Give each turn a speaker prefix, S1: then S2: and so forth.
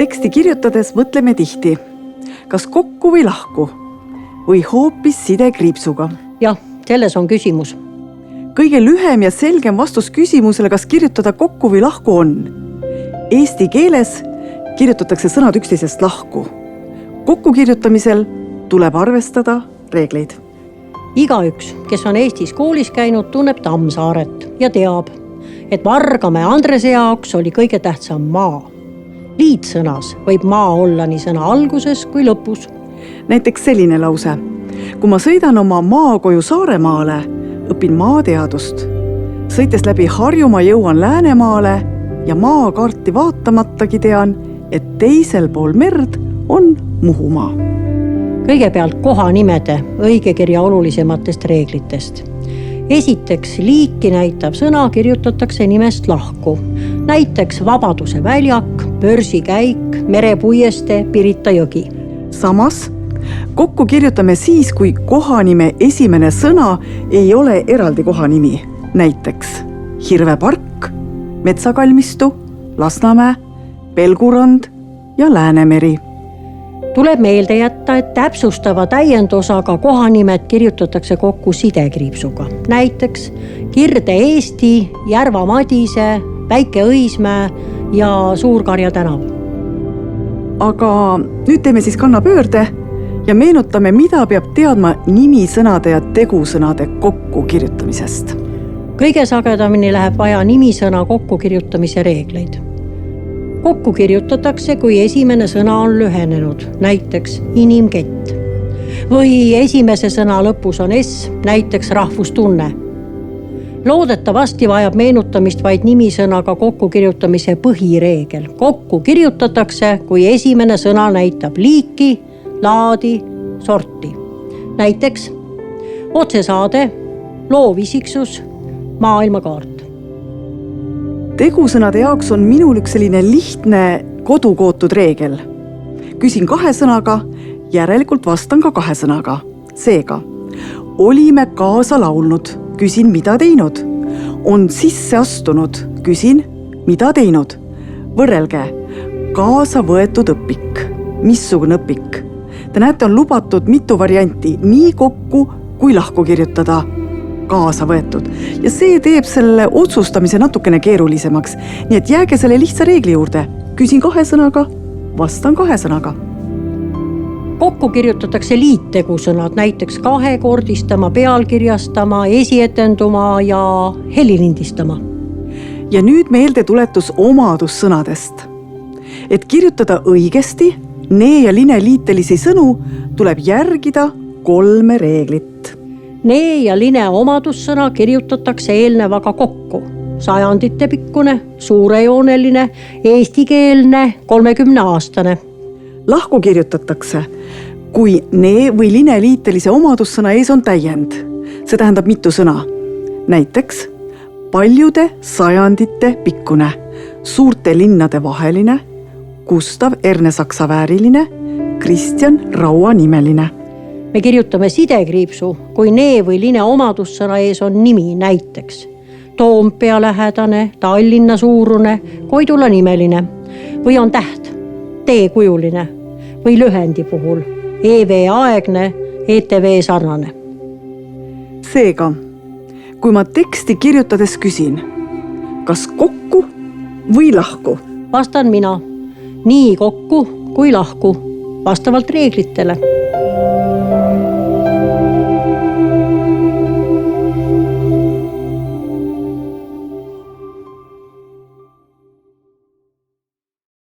S1: Teksti kirjutades mõtleme tihti, kas kokku või lahku või hoopis sidekriipsuga.
S2: Jah, selles on küsimus.
S1: Kõige lühem ja selgem vastus küsimusele, kas kirjutada kokku või lahku on. Eesti keeles kirjutatakse sõnad üksteisest lahku. Kokkukirjutamisel tuleb arvestada reegleid.
S2: Igaüks, kes on Eestis koolis käinud, tunneb Tammsaaret ja teab, et Vargamäe Andrese jaoks oli kõige tähtsam maa. Liitsõnas võib maa olla nii sõna alguses kui lõpus.
S1: Näiteks selline lause. Kui ma sõidan oma maakoju Saaremaale, õpin maateadust. Sõites läbi Harjumaa jõuan Läänemaale ja maakaarti vaatamatagi tean, et teisel pool merd on Muhumaa.
S2: Kõigepealt kohanimede õigekirja olulisematest reeglitest. Esiteks, liiki näitav sõna kirjutatakse nimest lahku. Näiteks Vabaduse väljak, Börsikäik, Merepuiestee, Pirita jõgi.
S1: Samas, kokku kirjutame siis, kui kohanime esimene sõna ei ole eraldi kohanimi. Näiteks Hirvepark, Metsakalmistu, Lasnamäe, Pelgurand ja Läänemeri.
S2: Tuleb meelde jätta, et täpsustava täiendosaga kohanimed kirjutatakse kokku sidekriipsuga. Näiteks Kirde Eesti, Järva Madise, Väike Õismäe ja Suurkarja tänav.
S1: Aga nüüd teeme siis kannapöörde ja meenutame, mida peab teadma nimisõnade ja tegusõnade kokkukirjutamisest.
S2: Kõige sagedamini läheb vaja nimisõna kokkukirjutamise reegleid. Kokku kirjutatakse, kui esimene sõna on lühenenud, näiteks inimkett. Või esimese sõna lõpus on S, näiteks rahvustunne. Loodetavasti vajab meenutamist vaid nimisõnaga kokkukirjutamise põhireegel. Kokku kirjutatakse, kui esimene sõna näitab liiki, laadi, sorti. Näiteks otsesaade, loovisiksus, maailmakaart.
S1: Tegusõnade jaoks on minul üks selline lihtne kodukootud reegel. Küsin 2 sõnaga, järelikult vastan ka 2 sõnaga. Seega, olime kaasa laulnud, küsin, mida teinud. On sisse astunud, küsin, mida teinud. Võrrelge, kaasa võetud õpik. Missugune õpik? Te näete, on lubatud mitu varianti, nii kokku kui lahku kirjutada. Kaasa võetud. Ja see teeb selle otsustamise natukene keerulisemaks. Nii et jääge selle lihtsa reegli juurde. Küsin 2 sõnaga, vastan 2 sõnaga.
S2: Kokku kirjutatakse liittegusõnad, näiteks kahekordistama, pealkirjastama, esietenduma ja helilindistama.
S1: Ja nüüd meelde tuletus omadussõnadest. Et kirjutada õigesti, nee ja line liitelisi sõnu tuleb järgida 3 reeglit.
S2: Nee ja line omadussõna kirjutatakse eelnevaga kokku. Sajandite pikkune, suurejooneline, eestikeelne, 30-aastane.
S1: Lahku kirjutatakse, kui nee või line liitelise omadussõna ees on täiend. See tähendab mitu sõna. Näiteks paljude sajandite pikkune, suurte linnade vaheline, Gustav Ernesaksa vääriline, Kristjan Raua nimeline.
S2: Me kirjutame sidekriipsu, kui nee või line omadussõna ees on nimi, näiteks Toompea lähedane, Tallinna suurune, Koidula nimeline või on täht, T-kujuline või lühendi puhul EV aegne, ETV sarnane.
S1: Seega, kui ma teksti kirjutades küsin, kas kokku või lahku?
S2: Vastan mina, nii kokku kui lahku, vastavalt reeglitele.